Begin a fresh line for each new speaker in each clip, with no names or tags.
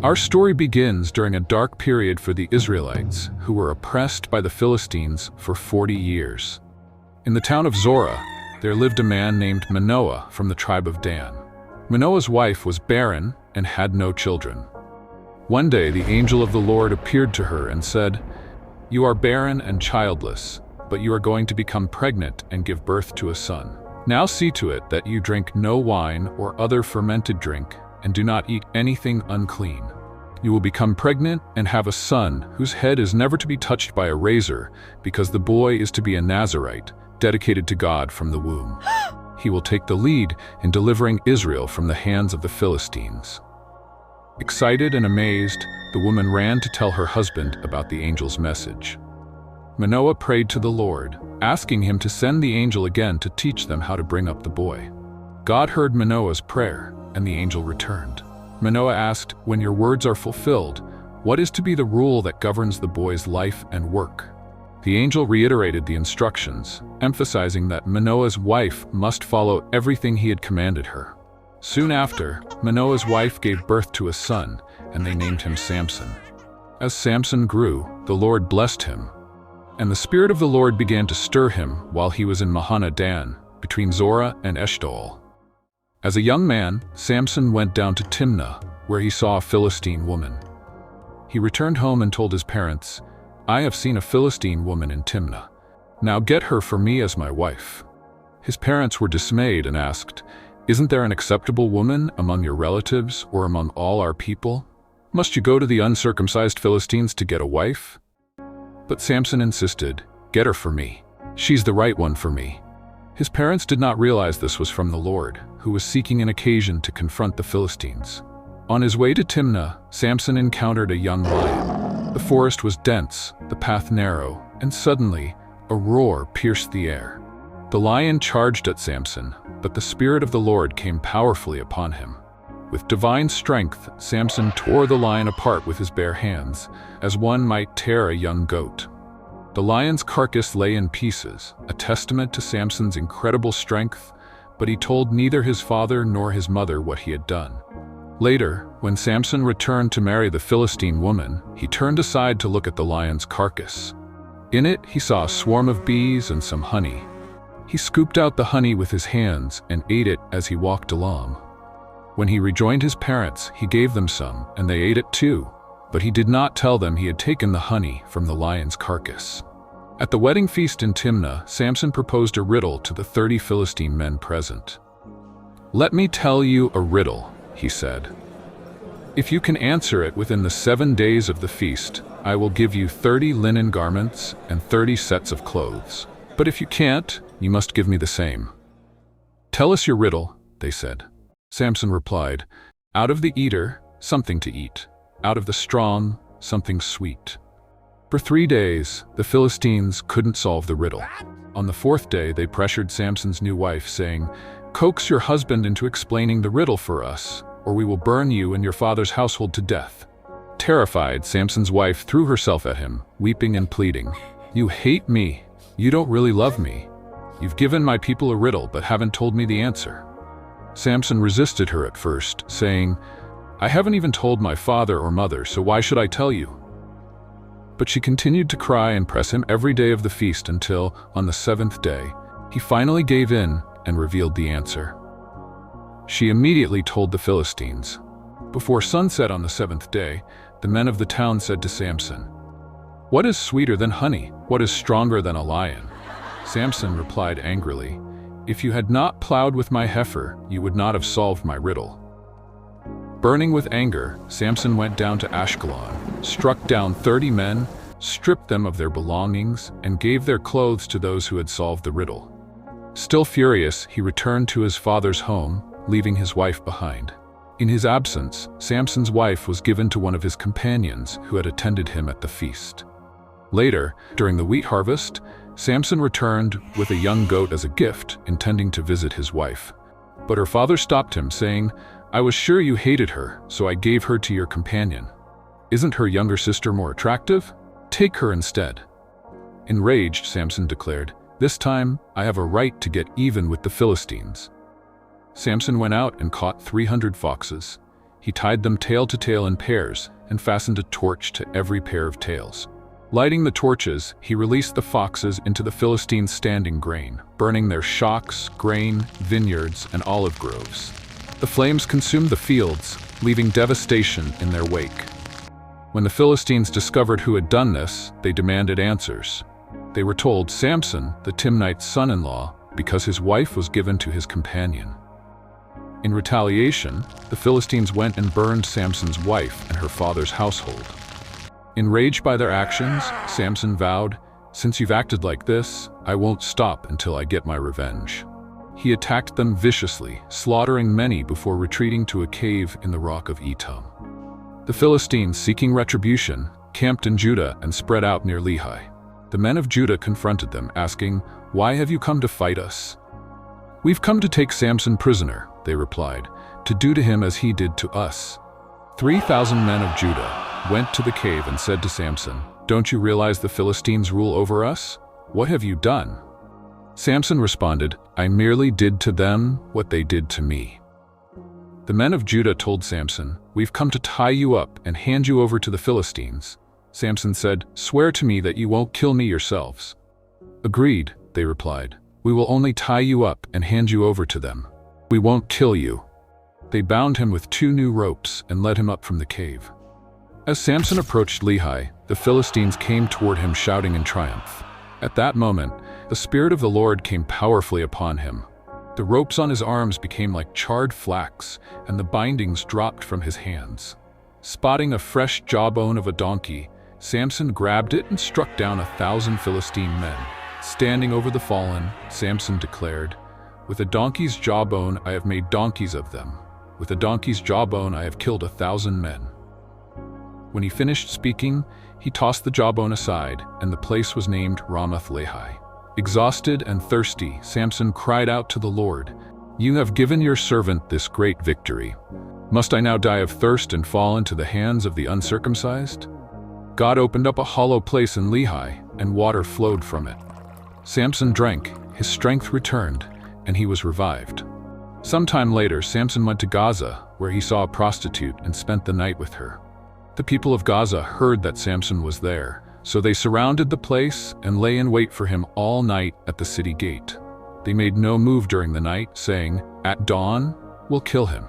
Our story begins during a dark period for the Israelites, who were oppressed by the Philistines for 40 years. In the town of Zorah, there lived a man named Manoah from the tribe of Dan. Manoah's wife was barren and had no children. One day the angel of the Lord appeared to her and said, "You are barren and childless, but you are going to become pregnant and give birth to a son. Now see to it that you drink no wine or other fermented drink, and do not eat anything unclean. You will become pregnant and have a son whose head is never to be touched by a razor, because the boy is to be a Nazirite, dedicated to God from the womb. He will take the lead in delivering Israel from the hands of the Philistines." Excited and amazed, the woman ran to tell her husband about the angel's message. Manoah prayed to the Lord, asking him to send the angel again to teach them how to bring up the boy. God heard Manoah's prayer, and the angel returned. Manoah asked, "When your words are fulfilled, what is to be the rule that governs the boy's life and work?" The angel reiterated the instructions, emphasizing that Manoah's wife must follow everything he had commanded her. Soon after, Manoah's wife gave birth to a son, and they named him Samson. As Samson grew, the Lord blessed him, and the Spirit of the Lord began to stir him while he was in Mahaneh-dan, between Zorah and Eshtaol. As a young man, Samson went down to Timnah, where he saw a Philistine woman. He returned home and told his parents, "I have seen a Philistine woman in Timnah. Now get her for me as my wife." His parents were dismayed and asked, "Isn't there an acceptable woman among your relatives or among all our people? Must you go to the uncircumcised Philistines to get a wife?" But Samson insisted, "Get her for me. She's the right one for me." His parents did not realize this was from the Lord, who was seeking an occasion to confront the Philistines. On his way to Timnah, Samson encountered a young lion. The forest was dense, the path narrow, and suddenly, a roar pierced the air. The lion charged at Samson, but the Spirit of the Lord came powerfully upon him. With divine strength, Samson tore the lion apart with his bare hands, as one might tear a young goat. The lion's carcass lay in pieces, a testament to Samson's incredible strength, but he told neither his father nor his mother what he had done. Later, when Samson returned to marry the Philistine woman, he turned aside to look at the lion's carcass. In it, he saw a swarm of bees and some honey. He scooped out the honey with his hands and ate it as he walked along. When he rejoined his parents, he gave them some, and they ate it too, but he did not tell them he had taken the honey from the lion's carcass. At the wedding feast in Timnah, Samson proposed a riddle to the 30 Philistine men present. "Let me tell you a riddle," he said. "If you can answer it within the 7 days of the feast, I will give you 30 linen garments and 30 sets of clothes. But if you can't, you must give me the same." "Tell us your riddle," they said. Samson replied, "Out of the eater, something to eat. Out of the strong, something sweet." For 3 days, the Philistines couldn't solve the riddle. On the 4th day, they pressured Samson's new wife, saying, "Coax your husband into explaining the riddle for us, or we will burn you and your father's household to death." Terrified, Samson's wife threw herself at him, weeping and pleading, "You hate me. You don't really love me. You've given my people a riddle but haven't told me the answer." Samson resisted her at first, saying, "I haven't even told my father or mother, so why should I tell you?" But she continued to cry and press him every day of the feast until, on the 7th day, he finally gave in and revealed the answer. She immediately told the Philistines. Before sunset on the 7th day, the men of the town said to Samson, "What is sweeter than honey? What is stronger than a lion?" Samson replied angrily, "If you had not plowed with my heifer, you would not have solved my riddle." Burning with anger, Samson went down to Ashkelon, struck down 30 men, stripped them of their belongings, and gave their clothes to those who had solved the riddle. Still furious, he returned to his father's home, leaving his wife behind. In his absence, Samson's wife was given to one of his companions who had attended him at the feast. Later, during the wheat harvest, Samson returned with a young goat as a gift, intending to visit his wife. But her father stopped him, saying, "I was sure you hated her, so I gave her to your companion. Isn't her younger sister more attractive? Take her instead." Enraged, Samson declared, "This time, I have a right to get even with the Philistines." Samson went out and caught 300 foxes. he tied them tail to tail in pairs and fastened a torch to every pair of tails. Lighting the torches, he released the foxes into the Philistines' standing grain, burning their shocks, grain, vineyards, and olive groves. The flames consumed the fields, leaving devastation in their wake. When the Philistines discovered who had done this, they demanded answers. They were told Samson, the Timnite's son-in-law, because his wife was given to his companion. In retaliation, the Philistines went and burned Samson's wife and her father's household. Enraged by their actions, Samson vowed, "Since you've acted like this, I won't stop until I get my revenge." He attacked them viciously, slaughtering many before retreating to a cave in the rock of Etam. The Philistines, seeking retribution, camped in Judah and spread out near Lehi. The men of Judah confronted them, asking, "Why have you come to fight us?" "We've come to take Samson prisoner," they replied, "to do to him as he did to us." 3,000 men of Judah went to the cave and said to Samson, "Don't you realize the Philistines rule over us? What have you done?" Samson responded, "I merely did to them what they did to me." The men of Judah told Samson, "We've come to tie you up and hand you over to the Philistines." Samson said, "Swear to me that you won't kill me yourselves." "Agreed," they replied. "We will only tie you up and hand you over to them. We won't kill you." They bound him with 2 new ropes and led him up from the cave. As Samson approached Lehi, the Philistines came toward him shouting in triumph. At that moment, the Spirit of the Lord came powerfully upon him. The ropes on his arms became like charred flax, and the bindings dropped from his hands. Spotting a fresh jawbone of a donkey, Samson grabbed it and struck down 1,000 Philistine men. Standing over the fallen, Samson declared, "With a donkey's jawbone I have made donkeys of them. With a donkey's jawbone I have killed 1,000 men." When he finished speaking, he tossed the jawbone aside, and the place was named Ramath Lehi. Exhausted and thirsty, Samson cried out to the Lord, "You have given your servant this great victory. Must I now die of thirst and fall into the hands of the uncircumcised?" God opened up a hollow place in Lehi, and water flowed from it. Samson drank, his strength returned, and he was revived. Sometime later, Samson went to Gaza, where he saw a prostitute and spent the night with her. The people of Gaza heard that Samson was there, so they surrounded the place and lay in wait for him all night at the city gate. They made no move during the night, saying, "At dawn, we'll kill him."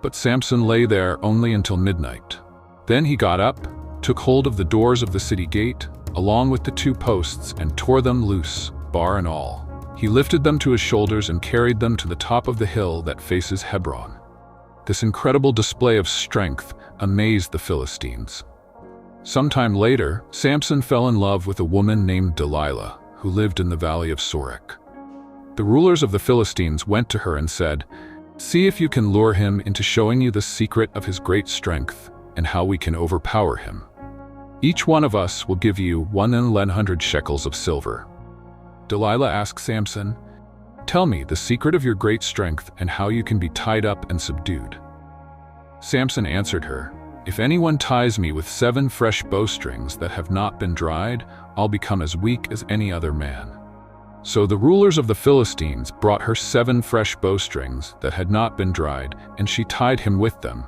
But Samson lay there only until midnight. Then he got up, took hold of the doors of the city gate, along with the 2 posts, and tore them loose, bar and all. He lifted them to his shoulders and carried them to the top of the hill that faces Hebron. This incredible display of strength amazed the Philistines. Sometime later, Samson fell in love with a woman named Delilah, who lived in the valley of Sorek. The rulers of the Philistines went to her and said, "See if you can lure him into showing you the secret of his great strength and how we can overpower him. Each one of us will give you 100 shekels of silver." Delilah asked Samson, "Tell me the secret of your great strength and how you can be tied up and subdued." Samson answered her, "If anyone ties me with 7 fresh bowstrings that have not been dried, I'll become as weak as any other man." So the rulers of the Philistines brought her 7 fresh bowstrings that had not been dried, and she tied him with them.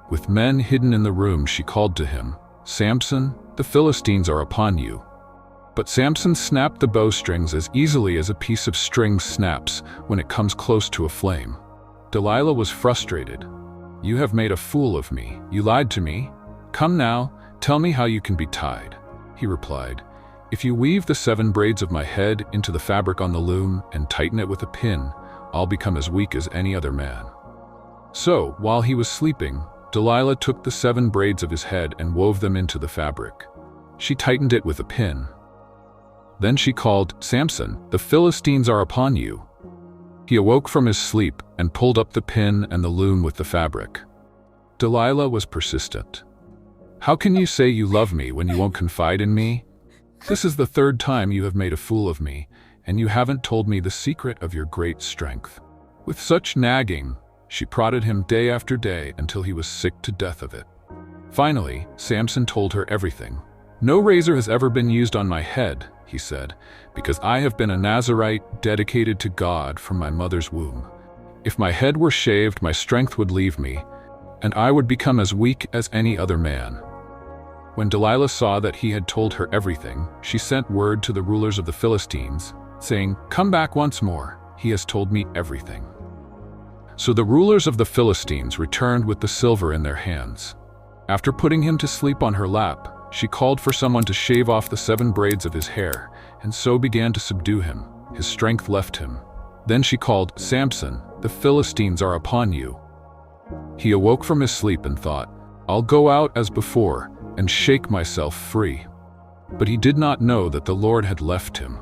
With men hidden in the room, she called to him, "Samson, the Philistines are upon you." But Samson snapped the bowstrings as easily as a piece of string snaps when it comes close to a flame. Delilah was frustrated. "You have made a fool of me. You lied to me. Come now, tell me how you can be tied." He replied, "If you weave the 7 braids of my head into the fabric on the loom and tighten it with a pin, I'll become as weak as any other man." So, while he was sleeping, Delilah took the 7 braids of his head and wove them into the fabric. She tightened it with a pin. Then she called, "Samson, the Philistines are upon you." He awoke from his sleep and pulled up the pin and the loom with the fabric. Delilah was persistent. "How can you say you love me when you won't confide in me? This is the 3rd time you have made a fool of me, and you haven't told me the secret of your great strength." With such nagging, she prodded him day after day until he was sick to death of it. Finally, Samson told her everything. "No razor has ever been used on my head," he said, "because I have been a Nazirite dedicated to God from my mother's womb. If my head were shaved, my strength would leave me, and I would become as weak as any other man." When Delilah saw that he had told her everything, she sent word to the rulers of the Philistines, saying, "Come back once more. He has told me everything." So the rulers of the Philistines returned with the silver in their hands. After putting him to sleep on her lap, she called for someone to shave off the 7 braids of his hair, and so began to subdue him. His strength left him. Then she called, "Samson, the Philistines are upon you." He awoke from his sleep and thought, "I'll go out as before and shake myself free." But he did not know that the Lord had left him.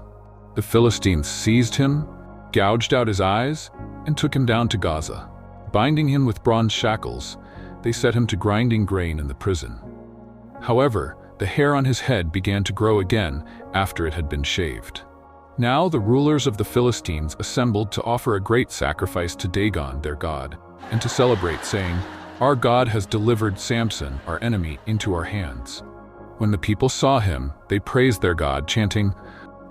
The Philistines seized him, gouged out his eyes, and took him down to Gaza. Binding him with bronze shackles, they set him to grinding grain in the prison. However, the hair on his head began to grow again after it had been shaved. Now the rulers of the Philistines assembled to offer a great sacrifice to Dagon, their god, and to celebrate, saying, "Our God has delivered Samson, our enemy, into our hands." When the people saw him, they praised their God, chanting,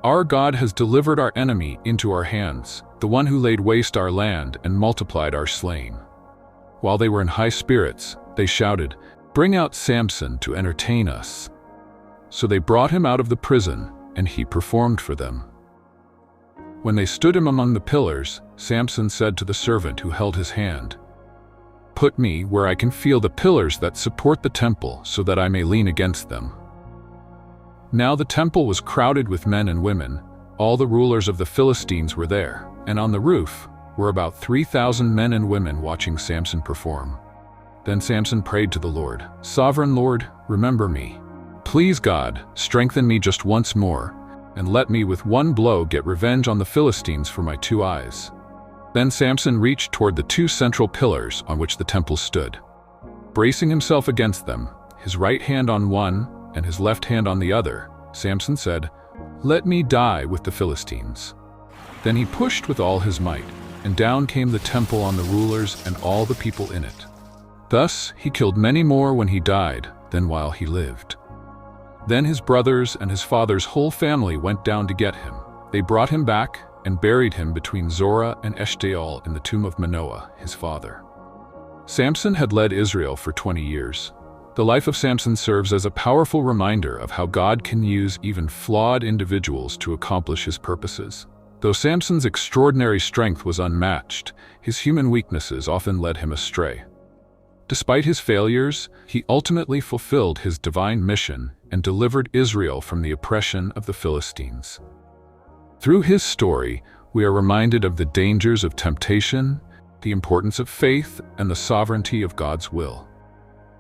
"Our God has delivered our enemy into our hands, the one who laid waste our land and multiplied our slain." While they were in high spirits, they shouted, "Bring out Samson to entertain us." So they brought him out of the prison, and he performed for them. When they stood him among the pillars, Samson said to the servant who held his hand, "Put me where I can feel the pillars that support the temple so that I may lean against them." Now the temple was crowded with men and women. All the rulers of the Philistines were there, and on the roof were about 3,000 men and women watching Samson perform. Then Samson prayed to the Lord, "Sovereign Lord, remember me. Please God, strengthen me just once more, and let me with one blow get revenge on the Philistines for my 2 eyes." Then Samson reached toward the 2 central pillars on which the temple stood. Bracing himself against them, his right hand on one and his left hand on the other, Samson said, "Let me die with the Philistines." Then he pushed with all his might, and down came the temple on the rulers and all the people in it. Thus he killed many more when he died than while he lived. Then his brothers and his father's whole family went down to get him. They brought him back and buried him between Zorah and Eshtaol in the tomb of Manoah, his father. Samson had led Israel for 20 years. The life of Samson serves as a powerful reminder of how God can use even flawed individuals to accomplish his purposes. Though Samson's extraordinary strength was unmatched, his human weaknesses often led him astray. Despite his failures, he ultimately fulfilled his divine mission and delivered Israel from the oppression of the Philistines. Through his story, we are reminded of the dangers of temptation, the importance of faith, and the sovereignty of God's will.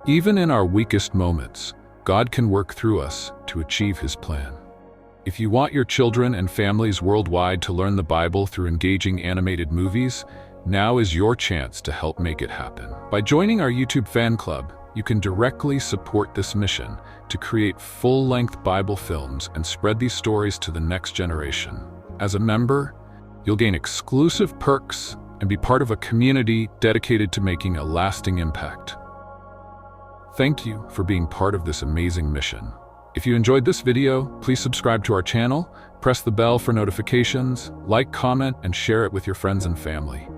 Even in our weakest moments, God can work through us to achieve his plan. If you want your children and families worldwide to learn the Bible through engaging animated movies, now is your chance to help make it happen. By joining our YouTube fan club, you can directly support this mission to create full-length Bible films and spread these stories to the next generation. As a member, you'll gain exclusive perks and be part of a community dedicated to making a lasting impact. Thank you for being part of this amazing mission. If you enjoyed this video, please subscribe to our channel, press the bell for notifications, like, comment, and share it with your friends and family.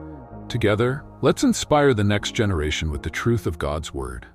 Together, let's inspire the next generation with the truth of God's Word.